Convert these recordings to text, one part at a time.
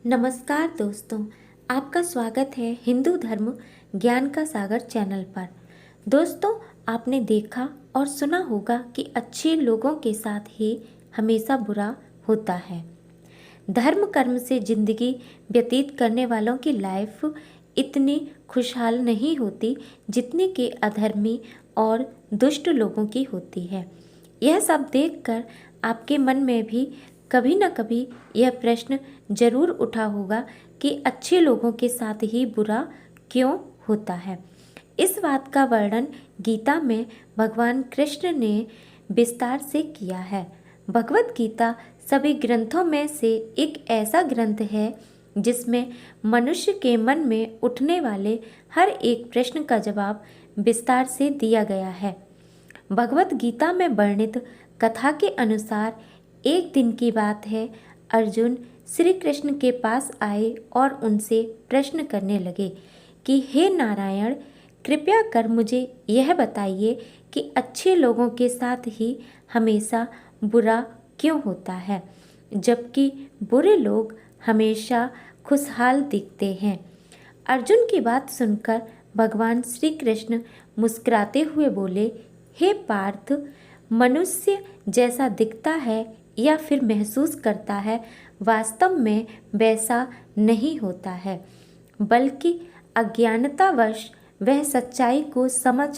नमस्कार दोस्तों, आपका स्वागत है हिंदू धर्म ज्ञान का सागर चैनल पर। दोस्तों, आपने देखा और सुना होगा कि अच्छे लोगों के साथ ही हमेशा बुरा होता है। धर्म कर्म से जिंदगी व्यतीत करने वालों की लाइफ इतनी खुशहाल नहीं होती जितनी कि अधर्मी और दुष्ट लोगों की होती है। यह सब देखकर आपके मन में भी कभी न कभी यह प्रश्न जरूर उठा होगा कि अच्छे लोगों के साथ ही बुरा क्यों होता है। इस बात का वर्णन गीता में भगवान कृष्ण ने विस्तार से किया है। भगवत गीता सभी ग्रंथों में से एक ऐसा ग्रंथ है जिसमें मनुष्य के मन में उठने वाले हर एक प्रश्न का जवाब विस्तार से दिया गया है। भगवत गीता में वर्णित कथा के अनुसार एक दिन की बात है, अर्जुन श्री कृष्ण के पास आए और उनसे प्रश्न करने लगे कि हे नारायण, कृपया कर मुझे यह बताइए कि अच्छे लोगों के साथ ही हमेशा बुरा क्यों होता है, जबकि बुरे लोग हमेशा खुशहाल दिखते हैं। अर्जुन की बात सुनकर भगवान श्री कृष्ण मुस्कुराते हुए बोले, हे पार्थ, मनुष्य जैसा दिखता है या फिर महसूस करता है, वास्तव में वैसा नहीं होता है, बल्कि अज्ञानतावश वह सच्चाई को समझ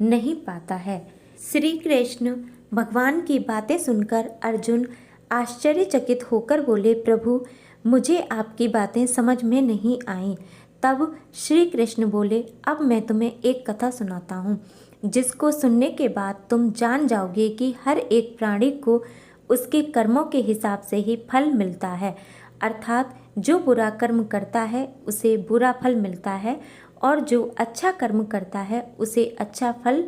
नहीं पाता है। श्री कृष्ण भगवान की बातें सुनकर अर्जुन आश्चर्यचकित होकर बोले, प्रभु, मुझे आपकी बातें समझ में नहीं आईं। तब श्री कृष्ण बोले, अब मैं तुम्हें एक कथा सुनाता हूँ, जिसको सुनने के बाद तुम जान जाओगे कि हर एक प्राणी को उसके कर्मों के हिसाब से ही फल मिलता है। अर्थात जो बुरा कर्म करता है उसे बुरा फल मिलता है और जो अच्छा कर्म करता है उसे अच्छा फल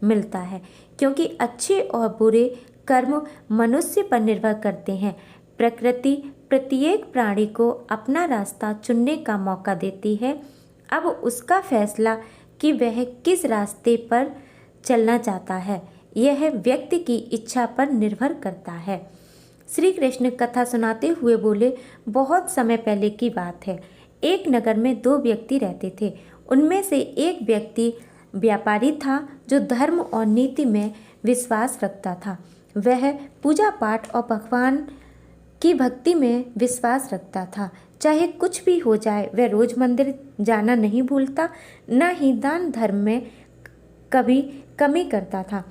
मिलता है, क्योंकि अच्छे और बुरे कर्म मनुष्य पर निर्भर करते हैं। प्रकृति प्रत्येक प्राणी को अपना रास्ता चुनने का मौका देती है। अब उसका फैसला कि वह किस रास्ते पर चलना चाहता है, यह व्यक्ति की इच्छा पर निर्भर करता है। श्री कृष्ण कथा सुनाते हुए बोले, बहुत समय पहले की बात है। एक नगर में दो व्यक्ति रहते थे। उनमें से एक व्यक्ति व्यापारी था जो धर्म और नीति में विश्वास रखता था। वह पूजा पाठ और भगवान की भक्ति में विश्वास रखता था। चाहे कुछ भी हो जाए, वह रोज मंदिर जाना नहीं भूलता, न ही दान धर्म में कभी कमी करता था।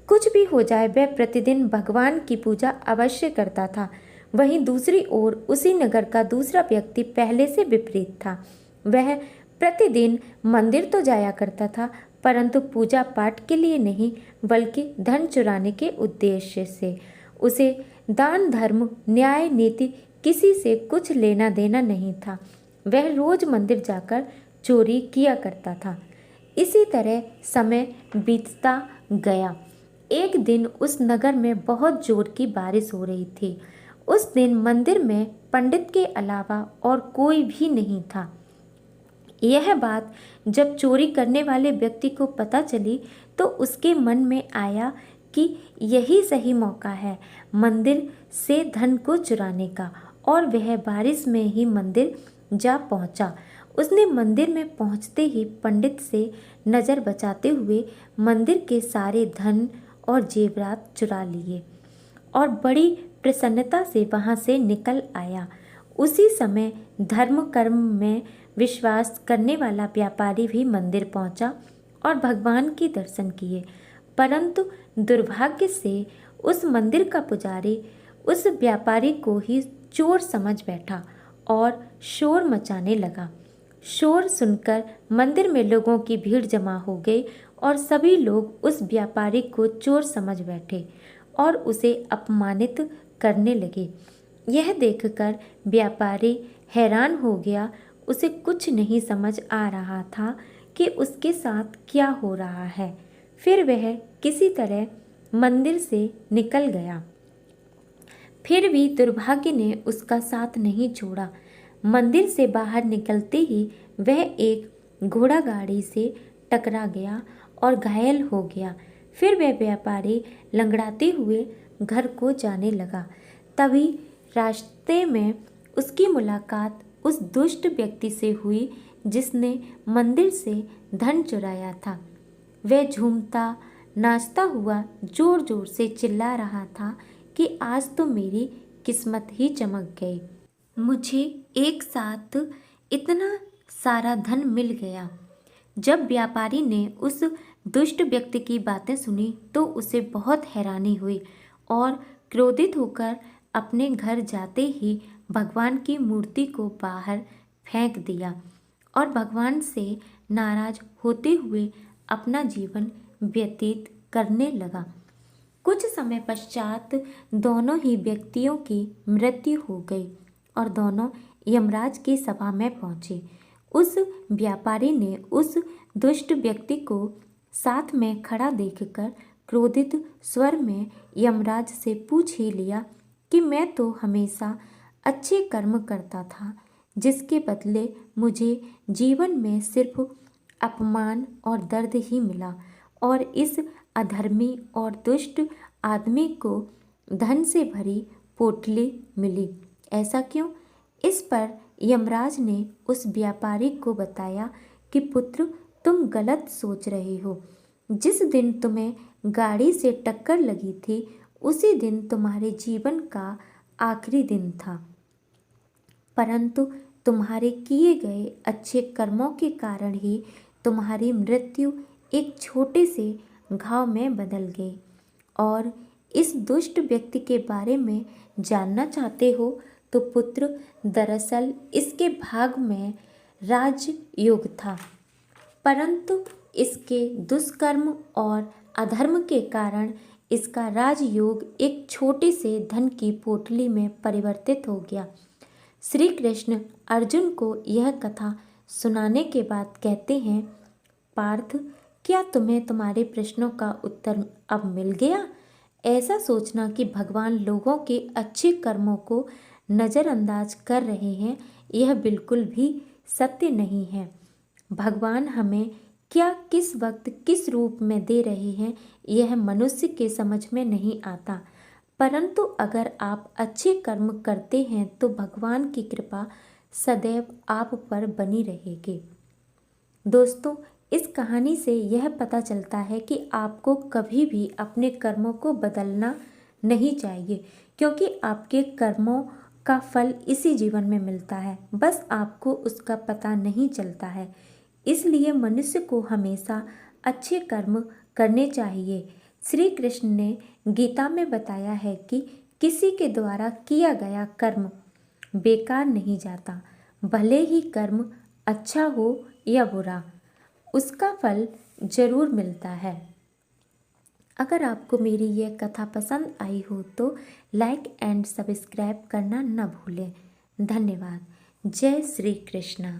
कुछ भी हो जाए, वह प्रतिदिन भगवान की पूजा अवश्य करता था। वहीं दूसरी ओर उसी नगर का दूसरा व्यक्ति पहले से विपरीत था। वह प्रतिदिन मंदिर तो जाया करता था, परंतु पूजा पाठ के लिए नहीं, बल्कि धन चुराने के उद्देश्य से। उसे दान धर्म न्याय नीति किसी से कुछ लेना देना नहीं था। वह रोज मंदिर जाकर चोरी किया करता था। इसी तरह समय बीतता गया। एक दिन उस नगर में बहुत जोर की बारिश हो रही थी। उस दिन मंदिर में पंडित के अलावा और कोई भी नहीं था। यह बात जब चोरी करने वाले व्यक्ति को पता चली तो उसके मन में आया कि यही सही मौका है मंदिर से धन को चुराने का, और वह बारिश में ही मंदिर जा पहुंचा। उसने मंदिर में पहुंचते ही पंडित से नज़र बचाते हुए मंदिर के सारे धन और जेवरात चुरा लिए और बड़ी प्रसन्नता से वहां से निकल आया। उसी समय धर्म कर्म में विश्वास करने वाला व्यापारी भी मंदिर पहुंचा और भगवान के दर्शन किए, परंतु दुर्भाग्य से उस मंदिर का पुजारी उस व्यापारी को ही चोर समझ बैठा और शोर मचाने लगा। शोर सुनकर मंदिर में लोगों की भीड़ जमा हो गई और सभी लोग उस व्यापारी को चोर समझ बैठे और उसे अपमानित करने लगे। यह देखकर व्यापारी हैरान हो गया। उसे कुछ नहीं समझ आ रहा था कि उसके साथ क्या हो रहा है। फिर वह किसी तरह मंदिर से निकल गया। फिर भी दुर्भाग्य ने उसका साथ नहीं छोड़ा। मंदिर से बाहर निकलते ही वह एक घोड़ा गाड़ी से टकरा गया और घायल हो गया। फिर वह व्यापारी लंगड़ाते हुए घर को जाने लगा। तभी रास्ते में उसकी मुलाकात उस दुष्ट व्यक्ति से हुई जिसने मंदिर से धन चुराया था। वह झूमता नाचता हुआ जोर जोर से चिल्ला रहा था कि आज तो मेरी किस्मत ही चमक गई, मुझे एक साथ इतना सारा धन मिल गया। जब व्यापारी ने उस दुष्ट व्यक्ति की बातें सुनी तो उसे बहुत हैरानी हुई और क्रोधित होकर अपने घर जाते ही भगवान की मूर्ति को बाहर फेंक दिया और भगवान से नाराज होते हुए अपना जीवन व्यतीत करने लगा। कुछ समय पश्चात दोनों ही व्यक्तियों की मृत्यु हो गई और दोनों यमराज की सभा में पहुंचे। उस व्यापारी ने उस दुष्ट व्यक्ति को साथ में खड़ा देखकर क्रोधित स्वर में यमराज से पूछ ही लिया कि मैं तो हमेशा अच्छे कर्म करता था, जिसके बदले मुझे जीवन में सिर्फ अपमान और दर्द ही मिला, और इस अधर्मी और दुष्ट आदमी को धन से भरी पोटली मिली। ऐसा क्यों? इस पर यमराज ने उस व्यापारी को बताया कि पुत्र, तुम गलत सोच रहे हो। जिस दिन तुम्हें गाड़ी से टक्कर लगी थी उसी दिन तुम्हारे जीवन का आखिरी दिन था, परंतु तुम्हारे किए गए अच्छे कर्मों के कारण ही तुम्हारी मृत्यु एक छोटे से घाव में बदल गई। और इस दुष्ट व्यक्ति के बारे में जानना चाहते हो तो पुत्र, दरअसल इसके भाग में राजयोग था, परंतु इसके दुष्कर्म और अधर्म के कारण इसका राजयोग एक छोटे से धन की पोटली में परिवर्तित हो गया। श्री कृष्ण अर्जुन को यह कथा सुनाने के बाद कहते हैं, पार्थ, क्या तुम्हें तुम्हारे प्रश्नों का उत्तर अब मिल गया? ऐसा सोचना कि भगवान लोगों के अच्छे कर्मों को नज़रअंदाज कर रहे हैं, यह बिल्कुल भी सत्य नहीं है। भगवान हमें क्या, किस वक्त, किस रूप में दे रहे हैं, यह मनुष्य के समझ में नहीं आता, परंतु अगर आप अच्छे कर्म करते हैं तो भगवान की कृपा सदैव आप पर बनी रहेगी। दोस्तों, इस कहानी से यह पता चलता है कि आपको कभी भी अपने कर्मों को बदलना नहीं चाहिए, क्योंकि आपके कर्मों का फल इसी जीवन में मिलता है, बस आपको उसका पता नहीं चलता है। इसलिए मनुष्य को हमेशा अच्छे कर्म करने चाहिए। श्री कृष्ण ने गीता में बताया है कि किसी के द्वारा किया गया कर्म बेकार नहीं जाता, भले ही कर्म अच्छा हो या बुरा, उसका फल जरूर मिलता है। अगर आपको मेरी यह कथा पसंद आई हो तो लाइक एंड सब्सक्राइब करना न भूलें। धन्यवाद। जय श्री कृष्ण।